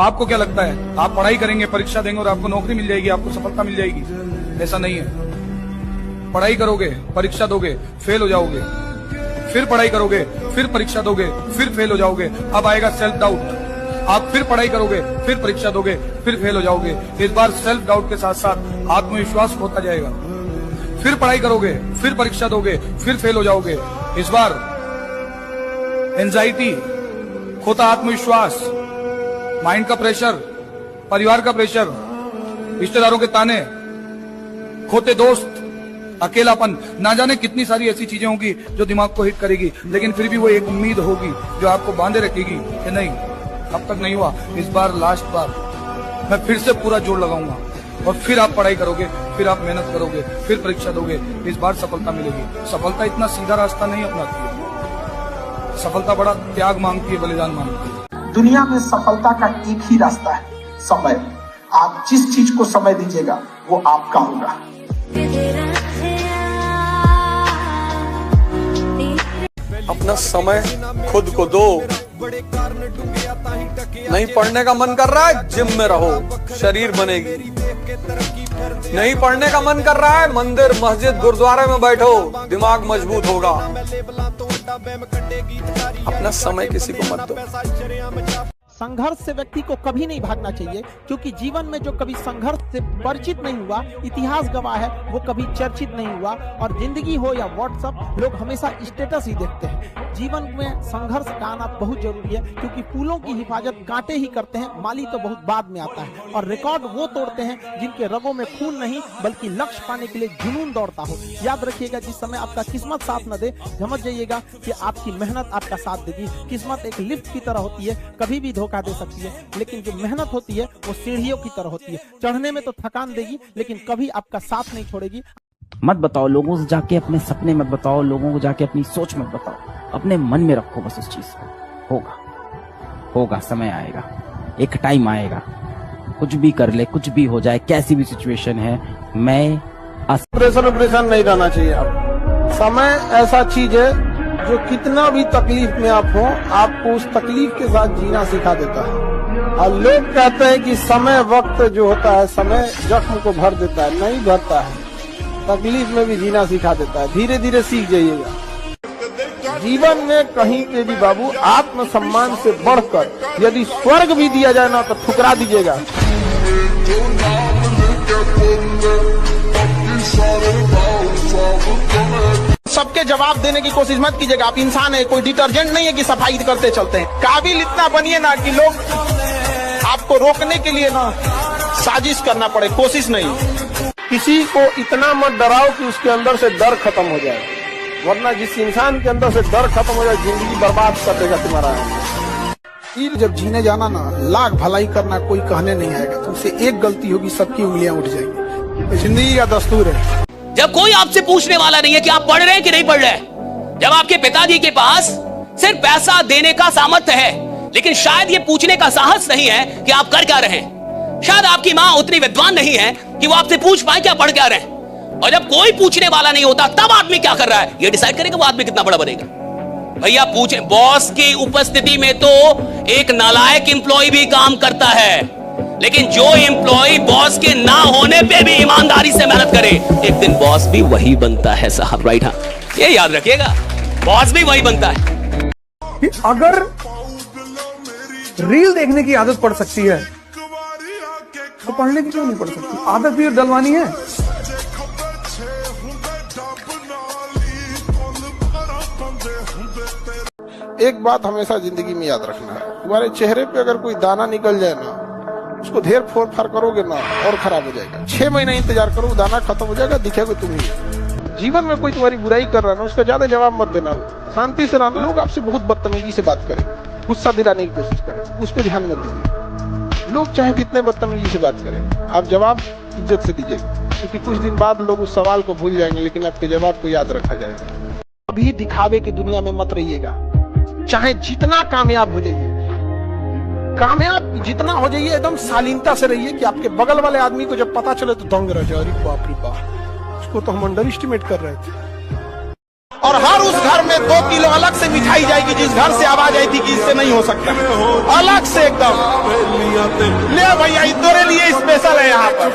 आपको क्या लगता है आप पढ़ाई करेंगे, परीक्षा देंगे और आपको नौकरी मिल जाएगी, आपको सफलता मिल जाएगी? ऐसा नहीं है। पढ़ाई करोगे, परीक्षा दोगे, फेल हो जाओगे, फिर पढ़ाई करोगे, फिर परीक्षा दोगे, फिर फेल हो जाओगे, अब आएगा सेल्फ डाउट। आप फिर पढ़ाई करोगे, फिर परीक्षा दोगे, फिर फेल हो जाओगे। इस बार सेल्फ डाउट के साथ साथ आत्मविश्वास होता जाएगा। फिर पढ़ाई करोगे, फिर परीक्षा दोगे, फिर फेल हो जाओगे। इस बार एंजाइटी, खोता आत्मविश्वास, माइंड का प्रेशर, परिवार का प्रेशर, रिश्तेदारों के ताने, खोते दोस्त, अकेलापन, ना जाने कितनी सारी ऐसी चीजें होंगी जो दिमाग को हिट करेगी, लेकिन फिर भी वो एक उम्मीद होगी जो आपको बांधे रखेगी कि नहीं, अब तक नहीं हुआ, इस बार लास्ट बार मैं फिर से पूरा जोर लगाऊंगा। और फिर आप पढ़ाई करोगे, फिर आप मेहनत करोगे, फिर परीक्षा दोगे, इस बार सफलता मिलेगी। सफलता इतना सीधा रास्ता नहीं अपनाती है, सफलता बड़ा त्याग मांगती है, बलिदान मांगती है। दुनिया में सफलता का एक ही रास्ता है, समय। आप जिस चीज को समय दीजिएगा वो आपका होगा। अपना समय खुद को दो। नहीं पढ़ने का मन कर रहा है, जिम में रहो, शरीर बनेगी। नहीं पढ़ने का मन कर रहा है, मंदिर, मस्जिद, गुरुद्वारे में बैठो, दिमाग मजबूत होगा। अपना समय किसी को मत दो। संघर्ष से व्यक्ति को कभी नहीं भागना चाहिए, क्योंकि जीवन में जो कभी संघर्ष से परिचित नहीं हुआ, इतिहास गवाह है, वो कभी चर्चित नहीं हुआ। और जिंदगी हो या व्हाट्सएप, लोग हमेशा स्टेटस ही देखते हैं। जीवन में संघर्ष का आना बहुत जरूरी है, क्योंकि फूलों की हिफाजत कांटे ही करते हैं, माली तो बहुत बाद में आता है। और रिकॉर्ड वो तोड़ते हैं जिनके रगों में खून नहीं, बल्कि लक्ष्य पाने के लिए जुनून दौड़ता हो। याद रखिएगा, जिस समय आपका किस्मत साथ न दे, समझ जाइएगा कि आपकी मेहनत आपका साथ देगी। किस्मत एक लिफ्ट की तरह होती है, कभी भी धोखा दे सकती है, लेकिन जो मेहनत होती है वो सीढ़ियों की तरह होती है। चढ़ने में तो थकान देगी, लेकिन कभी आपका साथ नहीं छोड़ेगी। मत बताओ लोगों से जाके, अपने सपने मत बताओ लोगों को जाके, अपनी सोच मत बताओ, अपने मन में रखो बस उस चीज को। होगा, समय आएगा, एक टाइम आएगा, कुछ भी कर ले, कुछ भी हो जाए, कैसी भी सिचुएशन है, मैं प्रेशर नहीं रहना चाहिए। अब समय ऐसा चीज है जो कितना भी तकलीफ में आप हो, आपको उस तकलीफ के साथ जीना सिखा देता है। और लोग कहते हैं कि समय, वक्त जो होता है, समय जख्म को भर देता है, नहीं भरता है, तकलीफ में भी जीना सिखा देता है। धीरे धीरे सीख जाइएगा। जीवन में कहीं पे भी बाबू, आत्मसम्मान से बढ़कर यदि स्वर्ग भी दिया जाए ना, तो ठुकरा दीजिएगा। सबके जवाब देने की कोशिश मत कीजिएगा। आप इंसान है, कोई डिटर्जेंट नहीं है कि सफाई करते चलते हैं। काबिल इतना बनिए ना कि लोग आपको रोकने के लिए ना साजिश करना पड़े, कोशिश नहीं। किसी को इतना मत डराओ कि उसके अंदर से डर खत्म हो जाए, वरना जिस इंसान के अंदर से डर खत्म हो जाए, जिंदगी बर्बाद कर देगा तुम्हारा। जब जीने जाना ना, लाख भलाई करना, कोई कहने नहीं आएगा। तुमसे एक गलती होगी, सबकी उंगलियां उठ जाएंगी। जिंदगी का दस्तूर है। जब कोई आपसे पूछने वाला नहीं है कि आप पढ़ रहे हैं कि नहीं पढ़ रहे हैं, जब आपके पिताजी के पास सिर्फ पैसा देने का सामर्थ्य है, लेकिन शायद ये पूछने का साहस नहीं है कि आप कर क्या रहे हैं। शायद आपकी मां उतनी विद्वान नहीं है कि वो आपसे पूछ पाए कि आप पढ़ क्या रहे हैं। और जब कोई पूछने वाला नहीं होता, तब आदमी क्या कर रहा है, ये डिसाइड करेगा वो आदमी कितना बड़ा बनेगा। भैया पूछे, बॉस की उपस्थिति में तो एक नालायक एम्प्लॉय भी काम करता है, लेकिन जो एम्प्लॉय बॉस के ना होने पे भी ईमानदारी से मेहनत करे, एक दिन बॉस भी वही बनता है साहब। राइट, हाँ, ये याद रखिएगा, बॉस भी वही बनता है। अगर रील देखने की आदत पड़ सकती है, तो पढ़ने की क्यों नहीं पड़ सकती? आदत भी डलवानी है। एक बात हमेशा जिंदगी में याद रखना है, तुम्हारे चेहरे पे अगर कोई दाना निकल जाए ना, उसको ढेर फोड़ फाड़ करोगे ना, और खराब हो जाएगा। 6 महीने इंतजार करो, दाना खत्म हो जाएगा, दिखेगा तुम ही। जीवन में कोई तुम्हारी बुराई कर रहा है ना, उसका ज्यादा जवाब मत देना, शांति से रहना। लोग आपसे बहुत बदतमीजी से बात करें, गुस्सा दिलाने की कोशिश करें, उस पर ध्यान मत दीजिए। लोग चाहे कितने बदतमीजी से बात करें, आप जवाब इज्जत से दीजिए, क्योंकि कुछ दिन बाद लोग उस सवाल को भूल जाएंगे, लेकिन आपके जवाब को याद रखा जाएगा। अभी दिखावे की दुनिया में मत रहिएगा। चाहे जितना कामयाब हो जाइए, कामयाब जितना हो जाइए, एकदम शालीनता से रहिए कि आपके बगल वाले आदमी को जब पता चले तो दंग रह जाए, अरे बाप रे बाप, उसको तो हम अंडर एस्टिमेट कर रहे थे। और हर उस घर में 2 किलो अलग से मिठाई जाएगी, जिस घर से आवाज आई थी कि इससे नहीं हो सकता, अलग से एकदम। लो भैया, इतने लिए स्पेशल है यहाँ पर।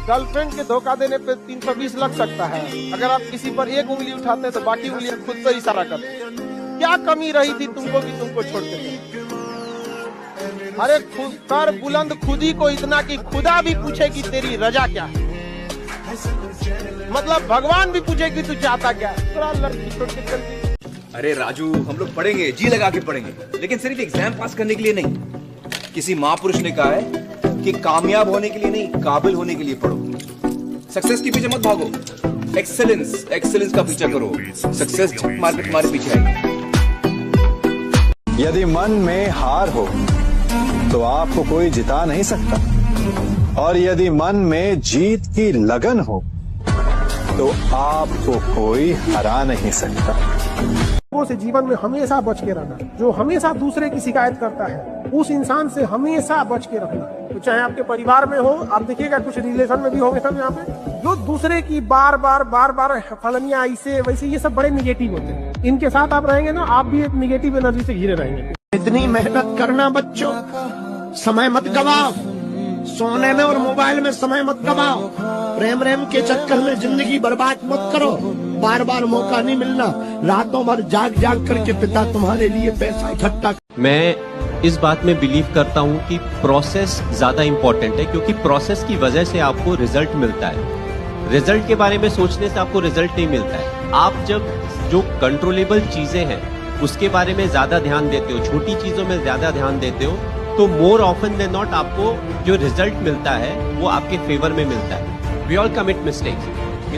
गर्लफ्रेंड के धोखा देने पे 320 लग सकता है। अगर आप किसी पर एक उंगली उठाते हैं तो बाकी उंगलियां खुद पर इशारा करते हैं। क्या कमी रही थी तुमको कि तुमको छोड़ के गए? अरे खुद कर बुलंद खुदी को इतना कि खुदा भी पूछे कि तेरी रजा क्या है। मतलब भगवान भी पूछे कि तू चाहता क्या है। थोड़ा लड़की छोड़ के चल गई। अरे राजू, हम लोग पढ़ेंगे, जी लगा के पढ़ेंगे, लेकिन सिर्फ एग्जाम पास करने के लिए नहीं। किसी महापुरुष ने कहा है कि कामयाब होने के लिए नहीं, काबिल होने के लिए पढ़ो। सक्सेस के पीछे मत भागो, एक्सेलेंस का पीछा करो। सक्सेस झक मार के तुम्हारे पीछे आएगी। यदि मन में हार हो तो आपको कोई जिता नहीं सकता, और यदि मन में जीत की लगन हो तो आपको कोई हरा नहीं सकता। लोगों से जीवन में हमेशा बच के रहना। जो हमेशा दूसरे की शिकायत करता है उस इंसान से हमेशा बच के रखना। तो चाहे आपके परिवार में हो, आप देखिएगा कुछ रिलेशन में भी होंगे सब यहाँ पे, जो दूसरे की बार बार फलनिया ऐसे वैसे, ये सब बड़े निगेटिव होते हैं। इनके साथ आप रहेंगे ना, आप भी एक निगेटिव एनर्जी से घिरे रहेंगे। इतनी मेहनत करना बच्चों, समय मत गवाओ, सोने में और मोबाइल में समय मत गवाओ, प्रेम के चक्कर में जिंदगी बर्बाद मत करो। बार बार मौका नहीं मिलना, रातों भर जाग करके पिता तुम्हारे लिए पैसा इकट्ठा। मैं इस बात में बिलीव करता हूँ कि प्रोसेस ज्यादा इम्पोर्टेंट है, क्योंकि प्रोसेस की वजह से आपको रिजल्ट मिलता है। रिजल्ट के बारे में सोचने से आपको रिजल्ट नहीं मिलता है। आप जब जो कंट्रोलेबल चीजें हैं उसके बारे में ज्यादा ध्यान देते हो, छोटी चीजों में ज्यादा ध्यान देते हो, तो मोर ऑफन देन नॉट आपको जो रिजल्ट मिलता है वो आपके फेवर में मिलता है। वी ऑल कमिट मिस्टेक्स,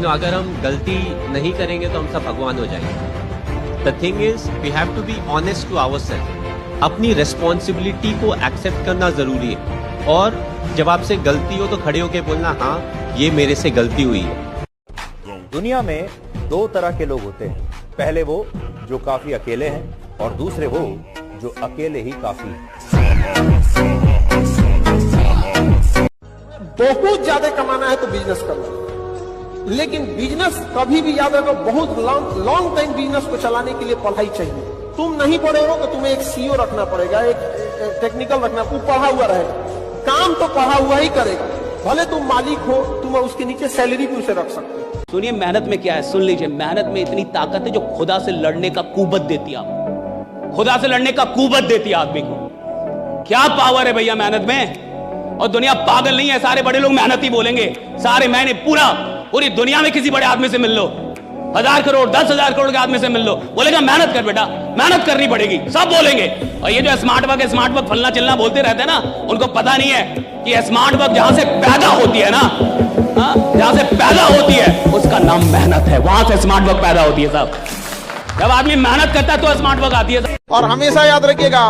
अगर हम गलती नहीं करेंगे तो हम सब भगवान हो जाएंगे। The thing is we have to be honest to ourselves. अपनी रिस्पॉन्सिबिलिटी को एक्सेप्ट करना जरूरी है, और जब आपसे गलती हो तो खड़े होकर बोलना, हाँ ये मेरे से गलती हुई है। दुनिया में दो तरह के लोग होते हैं, पहले वो जो काफी अकेले हैं, और दूसरे वो जो अकेले ही काफी हैं। बहुत ज्यादा कमाना है तो बिजनेस करो, लेकिन बिजनेस कभी भी याद रखो, बहुत लॉन्ग टाइम बिजनेस को चलाने के लिए पढ़ाई चाहिए। तुम नहीं पढ़े हो तो तुम्हें एक सीईओ रखना पड़ेगा, एक टेक्निकल रखना, तू पढ़ा हुआ रहेगा, काम तो पढ़ा हुआ ही करेगा। भले तुम मालिक हो, तुम उसके नीचे सैलरी भी उसे रख सकते हो। सुनिए मेहनत में क्या है, सुन लीजिए। मेहनत में इतनी ताकत है जो खुदा से लड़ने का कुव्वत देती है आपको। खुदा से लड़ने का कुव्वत देती है आदमी को। क्या पावर है भैया मेहनत में। और दुनिया पागल नहीं है, सारे बड़े लोग मेहनत ही बोलेंगे। सारे महीने पूरी दुनिया में किसी बड़े आदमी से मिल लो, 1000 करोड़ 10,000 करोड़ के आदमी से मिल लो, बोलेगा मेहनत कर बेटा, मेहनत करनी पड़ेगी, सब बोलेंगे। और ये जो स्मार्ट वर्क फलना चिलना बोलते रहते हैं ना, उनको पता नहीं है कि स्मार्ट वर्क जहां से पैदा होती है ना, जहां से पैदा होती है उसका नाम मेहनत है। वहां से स्मार्ट वर्क पैदा होती है साहब। जब आदमी मेहनत करता है तो स्मार्ट वर्क आती है। और हमेशा याद रखिएगा,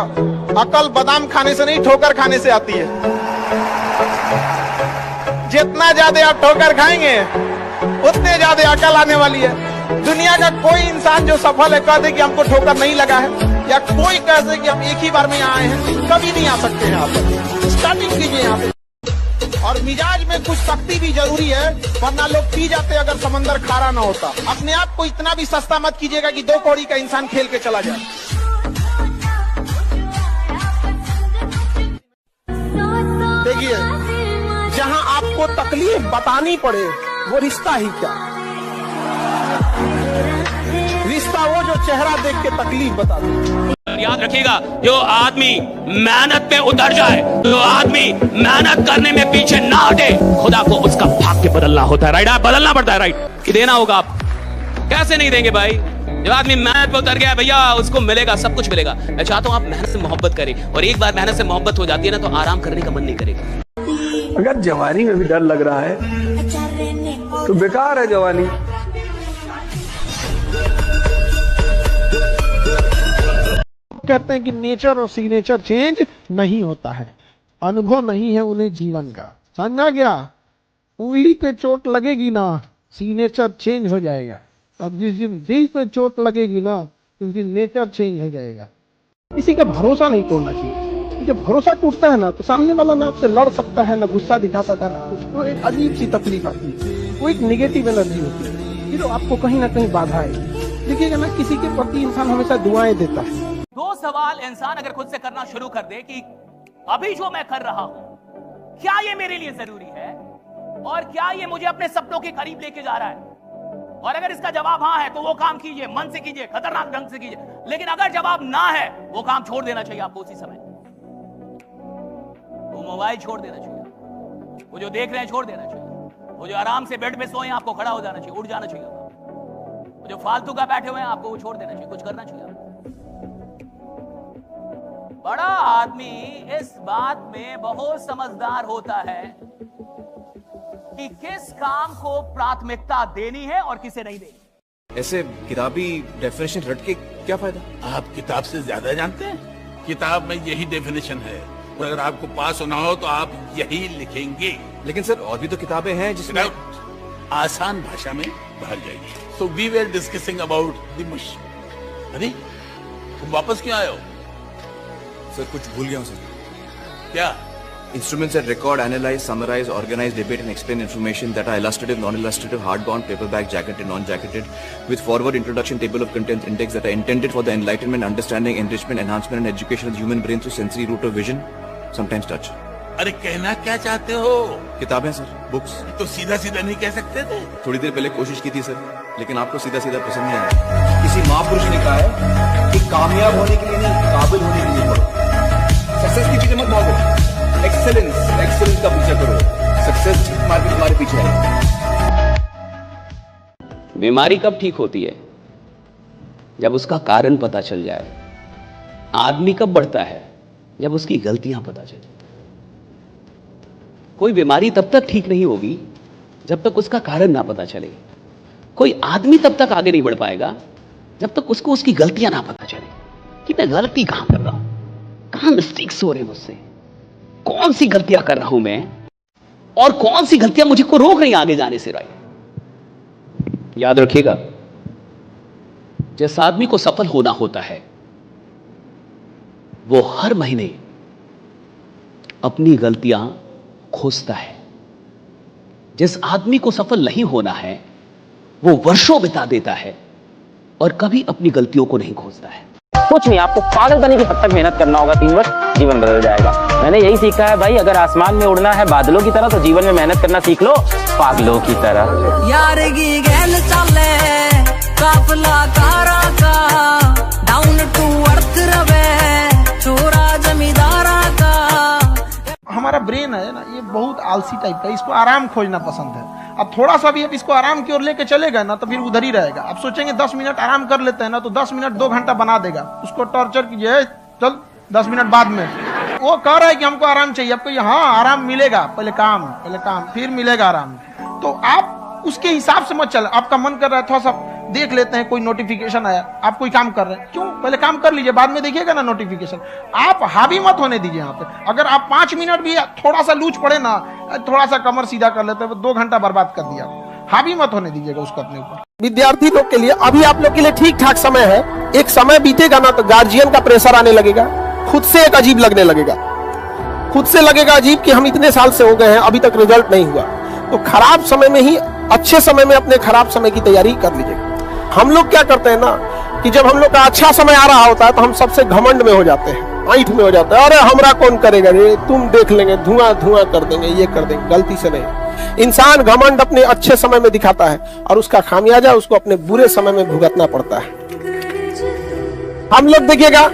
अकल बादाम खाने से नहीं, ठोकर खाने से आती है। जितना ज्यादा आप ठोकर खाएंगे उतने ज्यादा अकल आने वाली है। दुनिया का कोई इंसान जो सफल है कह दे कि हमको ठोकर नहीं लगा है, या कोई कह दे कि हम एक ही बार में यहाँ आए हैं, कभी नहीं आ सकते हैं। आप स्टार्टिंग कीजिए यहाँ पे। और मिजाज में कुछ शक्ति भी जरूरी है, वरना लोग पी जाते अगर समंदर खारा ना होता। अपने आप को इतना भी सस्ता मत कीजिएगा कि 2 कौड़ी का इंसान खेल के चला जाए। देखिए, जहां आपको तकलीफ बतानी पड़े वो रिश्ता ही क्या, रिश्ता वो जो चेहरा देख के तकलीफ बता दे। याद रखिएगा, जो आदमी मेहनत पे उतर जाए, जो आदमी मेहनत करने में पीछे ना हटे, खुदा को उसका भाग्य बदलना होता है। राइट, आप बदलना पड़ता है। राइट, कि देना होगा। आप कैसे नहीं देंगे भाई? जब आदमी मेहनत पे उतर गया भैया, उसको मिलेगा, सब कुछ मिलेगा। मैं चाहता हूं आप मेहनत से मोहब्बत करें, और एक बार मेहनत से मोहब्बत हो जाती है ना, तो आराम करने का मन नहीं करेगा। अगर जवानी में भी डर लग रहा है तो बेकार है जवानी। कहते हैं कि नेचर और सिग्नेचर चेंज नहीं होता है, अनुभव नहीं है उन्हें जीवन का। समझा गया? उंगली पे चोट लगेगी ना, सिग्नेचर चेंज हो जाएगा। अब जिस दिन दिल पे चोट लगेगी ना, उस दिन नेचर चेंज हो जाएगा। किसी का भरोसा नहीं तोड़ना चाहिए। जब भरोसा टूटता है ना, तो सामने वाला ना आपसे लड़ सकता है, ना गुस्सा दिखा सकता है, ना कुछ। तो एक अजीब सी तकलीफ आती है, वो एक निगेटिव एनर्जी होती है। फिर आपको कहीं ना कहीं बाधा आएगी। देखिएगा ना, किसी के प्रति इंसान हमेशा दुआएं देता है। दो सवाल इंसान अगर खुद से करना शुरू कर दे कि अभी जो मैं कर रहा हूं, क्या ये मेरे लिए जरूरी है और क्या ये मुझे अपने सपनों के करीब लेके जा रहा है। और अगर इसका जवाब हाँ है तो वो काम कीजिए, मन से कीजिए, खतरनाक ढंग से कीजिए। लेकिन अगर जवाब ना है, वो काम छोड़ देना चाहिए आपको उसी समय। वो मोबाइल छोड़ देना चाहिए, वो जो देख रहे हैं छोड़ देना चाहिए, वो जो आराम से बेड पे सोए आपको खड़ा हो जाना चाहिए, उठ जाना चाहिए, वो जो फालतू का बैठे हुए हैं आपको वो छोड़ देना चाहिए, कुछ करना चाहिए। बड़ा आदमी इस बात में बहुत समझदार होता है कि किस काम को प्राथमिकता देनी है और किसे नहीं देनी। ऐसे किताबी डेफिनेशन रट के क्या फायदा? आप किताब से ज्यादा जानते हैं। किताब में यही डेफिनेशन है और अगर आपको पास होना हो तो आप यही लिखेंगे। लेकिन सर और भी तो किताबें हैं जिसमें आसान भाषा में बाहर जाएगी। So we were discussing about the mush. अरे तुम वापस क्यों आए हो? सर कुछ भूल गया हूं सर। क्या? Instruments that record, analyze, summarize, organize, debate and explain information that are illustrative, non-illustrative, hardbound, paperback, jacketed, non-jacketed, with forward introduction, table of contents, index that are intended for the enlightenment, understanding, enrichment, enhancement and education of the human brain through sensory route of vision, sometimes touch. अरे कहना क्या चाहते हो? किताबें sir, books. तो सीधा सीधा नहीं कह सकते थे? थोड़ी देर पहले कोशिश की थी सर, लेकिन आपको सीधा सीधा पसंद नहीं आया। किसी महापुरुष ने कहा है कि कामयाब होने के लिए नहीं, काबिल होने के लिए पढ़ो। सक्सेस के पीछे मत भागो, एक्सेलेंस का पीछा करो। सक्सेस मार्केट तुम्हारे पीछे है। बीमारी कब ठीक होती है? जब उसका कारण पता चल जाए। आदमी कब बढ़ता है? जब उसकी गलतियां पता चले। कोई बीमारी तब तक ठीक नहीं होगी जब तक उसका कारण ना पता चले। कोई आदमी तब तक आगे नहीं बढ़ पाएगा जब तक उसको उसकी गलतियां ना पता चले कि मैं गलती कहां कर रहा हूं, कहां मिस्टेक्स हो रहे हैं मुझसे, कौन सी गलतियां कर रहा हूं मैं और कौन सी गलतियां मुझे को रोक रही आगे जाने से। राइट, याद रखिएगा, जिस आदमी को सफल होना होता है वो हर महीने अपनी गलतियां खोजता है। जिस आदमी को सफल नहीं होना है वो वर्षों बिता देता है और कभी अपनी गलतियों को नहीं खोजता है। कुछ नहीं, आपको पागल बनने की हद तक मेहनत करना होगा, 3 वर्ष जीवन बदल जाएगा। मैंने यही सीखा है भाई, अगर आसमान में उड़ना है बादलों की तरह तो जीवन में मेहनत करना सीख लो पागलों की तरह। यार की गैल चले काफला कारा का, डाउन टू अर्थ रवे छोरा जमींदारा का। हमारा ब्रेन है ना, ये बहुत आलसी टाइप का, इसको आराम खोजना पसंद है। अब थोड़ा सा भी अब इसको आराम की ओर लेके चलेगा ना तो फिर उधर ही रहेगा। अब सोचेंगे 10 मिनट आराम कर लेते हैं ना, तो 10 मिनट 2 घंटा बना देगा। उसको टॉर्चर कीजिए, चल 10 मिनट बाद में। वो कह रहा है कि हमको आराम चाहिए, आपको हाँ आराम मिलेगा, पहले काम फिर मिलेगा आराम। तो आप उसके हिसाब से मत चल। आपका मन कर रहा है थोड़ा सा देख लेते हैं, कोई नोटिफिकेशन आया, आप कोई काम कर रहे हैं, क्यों पहले काम कर लीजिए, बाद में देखिएगा ना नोटिफिकेशन। आप हावी मत होने दीजिए यहाँ पे। अगर आप 5 मिनट भी थोड़ा सा लूज पड़े ना, थोड़ा सा कमर सीधा कर लेते हैं, 2 घंटा बर्बाद कर दिया। हावी मत होने दीजिएगा उसको अपने ऊपर। विद्यार्थी लोग के लिए अभी आप लोग के लिए ठीक ठाक समय है। एक समय बीतेगा ना तो गार्जियन का प्रेशर आने लगेगा, खुद से एक अजीब लगने लगेगा, खुद से लगेगा अजीब कि हम इतने साल से हो गए हैं अभी तक रिजल्ट नहीं हुआ। तो खराब समय में ही अच्छे समय में अपने खराब समय की तैयारी कर लीजिएगा। हम लोग क्या करते हैं ना कि जब हम लोग का अच्छा समय आ रहा होता है तो हम सबसे घमंड में हो जाते हैं, ऐंठ में हो जाता है। अरे हमरा कौन करेगा रे, तुम देख लेंगे, धुआं धुआं कर देंगे, ये कर देंगे। गलती से नहीं, इंसान घमंड अपने अच्छे समय में दिखाता है और उसका खामियाजा उसको अपने बुरे समय में भुगतना पड़ता है। हम लोग देखिएगा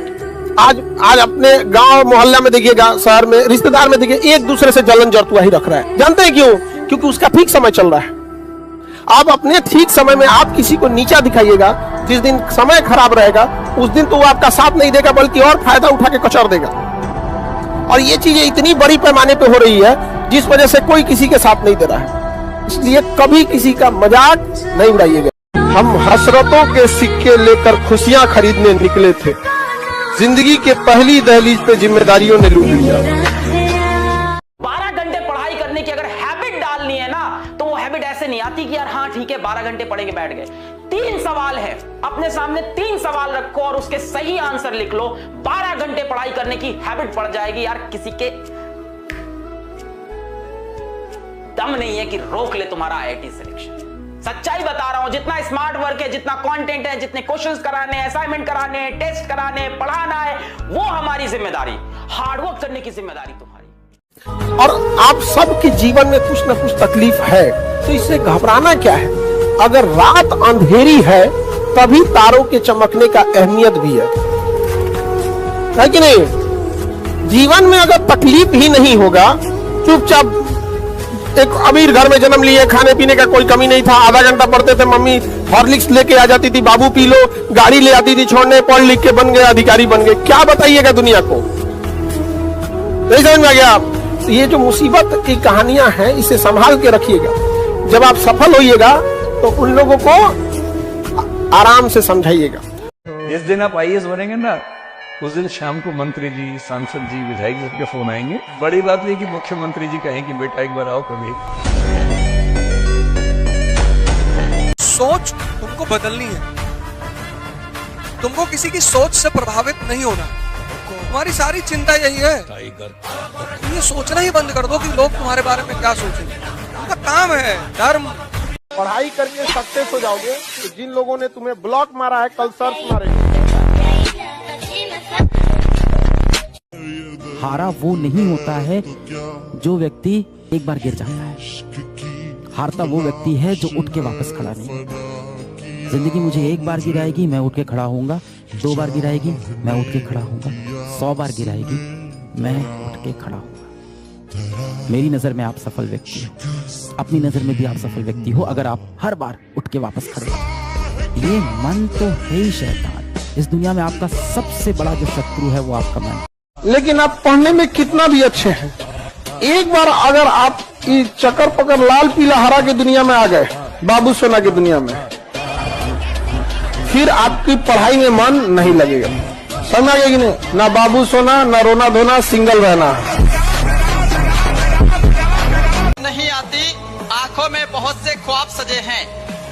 आज अपने गांव मोहल्ला में देखिएगा, शहर में, रिश्तेदार में देखिए, एक दूसरे से जलन जरतुआ ही रख रहा है। जानते हैं क्यों? क्योंकि उसका ठीक समय चल रहा है। आप अपने ठीक समय में आप किसी को नीचा दिखाइएगा, जिस दिन समय खराब रहेगा उस दिन तो वो आपका साथ नहीं देगा बल्कि और फायदा उठा के कचर देगा। और ये चीजें इतनी बड़ी पैमाने पे हो रही है जिस वजह से कोई किसी के साथ नहीं दे रहा है। इसलिए कभी किसी का मजाक नहीं उड़ाइएगा। हम हसरतों के सिक्के लेकर खुशियां खरीदने निकले थे, जिंदगी के पहली दहलीज पे जिम्मेदारियों ने लूट लिया। 12 घंटे पढ़ाई करने की अगर हैबिट डालनी है ना तो वो हैबिट ऐसे नहीं आती कि यार हाँ ठीक है 12 घंटे पढ़ेंगे बैठ गए। 3 सवाल है, अपने सामने 3 सवाल रखो और उसके सही आंसर लिख लो। 12 घंटे पढ़ाई करने की हैबिट पड़ जाएगी। यार किसी के दम नहीं है कि रोक ले तुम्हारा IIT सिलेक्शन। सच्चाई बता रहा हूं, जितना स्मार्ट वर्क है, जितना कंटेंट है, जितने क्वेश्चंस कराने हैं, असाइनमेंट कराने हैं, टेस्ट कराने हैं, पढ़ाना है, वो हमारी जिम्मेदारी। हार्डवर्क करने की जिम्मेदारी तुम्हारी। और आप सबके जीवन में कुछ ना कुछ तकलीफ है, तो इससे घबराना क्या है। अगर रात अंधेरी है तभी तारों के चमकने का अहमियत भी है कि नहीं। जीवन में अगर तकलीफ ही नहीं होगा, चुपचाप एक अमीर घर में जन्म लिए, खाने पीने का कोई कमी नहीं था, आधा घंटा पढ़ते थे, मम्मी हॉर्लिक्स लेके आ जाती थी, बाबू पी लो, गाड़ी ले आती थी छोड़ने, पढ़ लिख के बन गए, अधिकारी बन गए, क्या बताइएगा दुनिया को। नहीं समझ में आ गया आप। ये जो मुसीबत की कहानियां हैं, इसे संभाल के रखिएगा। जब आप सफल होइएगा तो उन लोगों को आराम से समझाइएगा। जिस दिन आप IAS बनेंगे ना, उस दिन शाम को मंत्री जी, सांसद जी, विधायक जी के फोन आएंगे। बड़ी बात यह कि मुख्यमंत्री जी कहें कि बेटा एक बार आओ कभी। सोच तुमको बदलनी है, तुमको किसी की सोच से प्रभावित नहीं होना। तुम्हारी सारी चिंता यही है, तुम ये सोचना ही बंद कर दो कि लोग तुम्हारे बारे में क्या सोचेंगे। उनका काम है धर्म। पढ़ाई करके सक्सेस हो जाओगे, तो जिन लोगों ने तुम्हें ब्लॉक मारा है कल सर्च मारेंगे। हारा वो नहीं होता है जो व्यक्ति एक बार गिर जाता है, हारता वो व्यक्ति है जो उठ के वापस खड़ा नहीं होता। जिंदगी मुझे एक बार गिराएगी, मैं उठ के खड़ा होऊंगा, 2 बार गिराएगी, मैं उठ के खड़ा होऊंगा, 100 बार गिराएगी, मैं उठ के खड़ा होऊंगा। मेरी नजर में आप सफल व्यक्ति हो, अपनी नजर में भी आप सफल व्यक्ति हो अगर आप हर बार उठ के वापस खड़े हो। ये मन तो है ही शैतान। इस दुनिया में आपका सबसे बड़ा जो शत्रु है वो आपका मन। लेकिन आप पढ़ने में कितना भी अच्छे हैं, एक बार अगर आप इस चक्कर पकड़ लाल पीला हरा की दुनिया में आ गए, बाबू सोना की दुनिया में, फिर आपकी पढ़ाई में मन नहीं लगेगा। समझ गए कि नहीं। ना बाबू सोना, ना रोना धोना, सिंगल रहना। नहीं आती आंखों में बहुत से ख्वाब सजे हैं,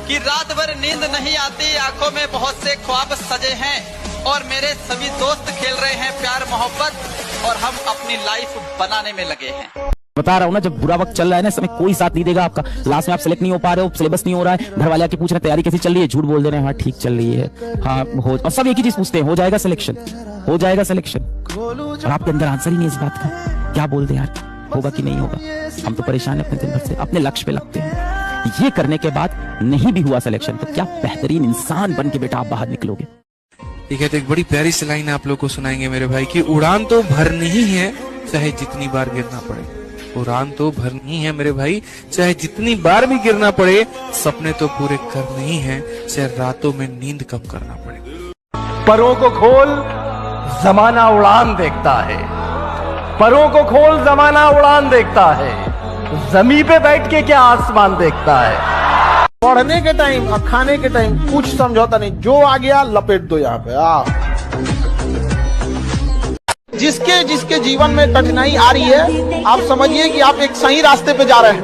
कि रात भर नींद नहीं आती आंखों में बहुत से ख्वाब सजे हैं, और मेरे सभी दोस्त खेल रहे हैं प्यार मोहब्बत, और हम अपनी लाइफ बनाने में लगे हैं। बता रहा हूँ ना, जब बुरा वक्त चल रहा है ना, समय कोई साथ नहीं देगा आपका। लास्ट में आप सेलेक्ट नहीं हो पा रहे हो, सिलेबस नहीं हो रहा है, घर वाले आके पूछ रहे हैं तैयारी कैसी चल रही है, झूठ बोल दे रहे हैं हाँ ठीक चल रही है, हाँ हो, और सब एक ही चीज पूछते हैं, हो जाएगा सिलेक्शन, हो जाएगा सिलेक्शन। और आपके अंदर आंसर ही नहीं इस बात का, क्या बोल दे यार, होगा कि नहीं होगा। हम तो परेशान है अपने दिन भर से, अपने लक्ष्य पे लगते हैं। ये करने के बाद नहीं भी हुआ सिलेक्शन तो क्या बेहतरीन इंसान बन के बेटा आप बाहर निकलोगे। ठीक है, तो एक बड़ी प्यारी सी लाइन आप लोग को सुनाएंगे मेरे भाई की, उड़ान तो भरनी ही है चाहे जितनी बार गिरना पड़े। उड़ान तो भरनी है मेरे भाई, चाहे जितनी बार भी गिरना पड़े। सपने तो पूरे करने ही हैं, चाहे रातों में नींद कम करना पड़े। परों को खोल, जमाना उड़ान देखता है। परों को खोल, जमाना उड़ान देखता है। जमीन पे बैठ के क्या आसमान देखता है। पढ़ने के टाइम और खाने के टाइम कुछ समझौता नहीं, जो आ गया लपेट दो यहाँ पे। जिसके जिसके जीवन में कठिनाई आ रही है, आप समझिए कि आप एक सही रास्ते पे जा रहे हैं,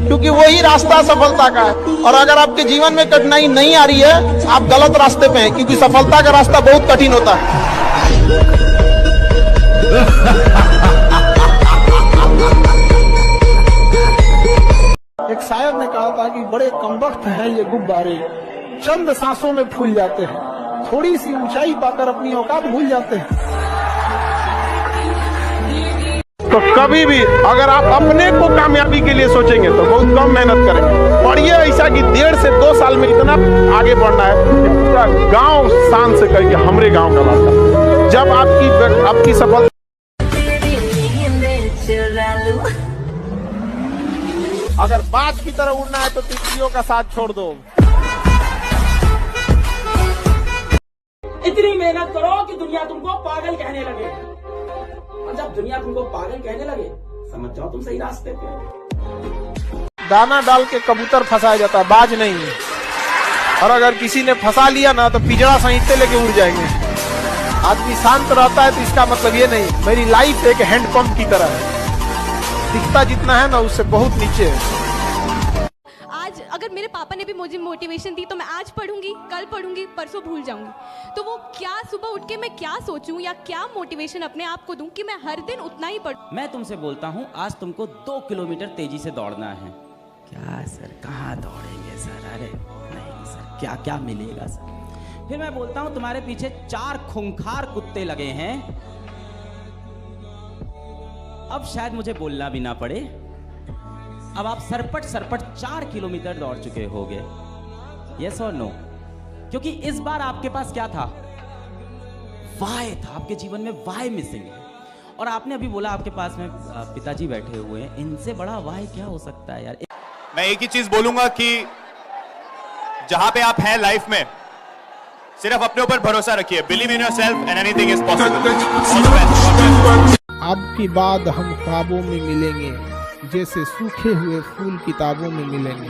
क्योंकि वही रास्ता सफलता का है। और अगर आपके जीवन में कठिनाई नहीं आ रही है, आप गलत रास्ते पे हैं, क्योंकि सफलता का रास्ता बहुत कठिन होता है। एक शायर ने कहा था कि बड़े कमबख्त हैं ये गुब्बारे, चंद सांसों में फूल जाते हैं, थोड़ी सी ऊंचाई पाकर अपनी औकात भूल जाते हैं। तो कभी भी अगर आप अपने को कामयाबी के लिए सोचेंगे तो बहुत कम मेहनत करेंगे। पढ़िए ऐसा कि 1.5 से 2 साल में इतना आगे बढ़ना है कि पूरा गांव शान से करके हमरे गांव का लाता। जब आपकी सफलता, अगर बाज की तरह उड़ना है तो तितलियों का साथ छोड़ दो। इतनी मेहनत करो कि दुनिया तुमको पागल कहने लगे, और जब दुनिया तुमको पागल कहने लगे समझ जाओ तुम सही रास्ते पे। दाना डाल के कबूतर फंसाया जाता है, बाज नहीं। और अगर किसी ने फंसा लिया ना तो पिंजरा सहित लेके उड़ जाएंगे। आदमी शांत रहता है तो इसका मतलब ये नहीं मेरी लाइफ एक हैंडपंप की तरह है, दिखता जितना है ना उससे बहुत नीचे है। आज अगर मेरे पापा ने भी मुझे मोटिवेशन दी तो मैं आज पढ़ूंगी, कल पढ़ूंगी, परसों भूल जाऊंगी। तो वो क्या सुबह उठ के मैं क्या सोचूं या क्या मोटिवेशन अपने आप को दूं कि मैं हर दिन उतना ही पढ़ूं। मैं तुमसे बोलता हूँ आज तुमको 2 किलोमीटर तेजी से दौड़ना है, क्या सर, कहाँ दौड़ेंगे सर? अरे नहीं सर, क्या क्या मिलेगा सर? फिर मैं बोलता हूं तुम्हारे पीछे 4 खूंखार कुत्ते लगे हैं, अब शायद मुझे बोलना भी ना पड़े, अब आप सरपट 4 किलोमीटर दौड़ चुके होगे। यस और नो? क्योंकि इस बार आपके पास क्या था? वाई था। आपके जीवन में वाई मिसिंग है। और आपने अभी बोला आपके पास में पिताजी बैठे हुए हैं, इनसे बड़ा वाई क्या हो सकता है यार? मैं एक ही चीज बोलूंगा कि जहां पे आप हैं लाइफ में, सिर्फ अपने ऊपर भरोसा रखिए। Believe in yourself and anything is possible. अब की बाद हम ख्वाबों में मिलेंगे, जैसे सूखे हुए फूल किताबों में मिलेंगे।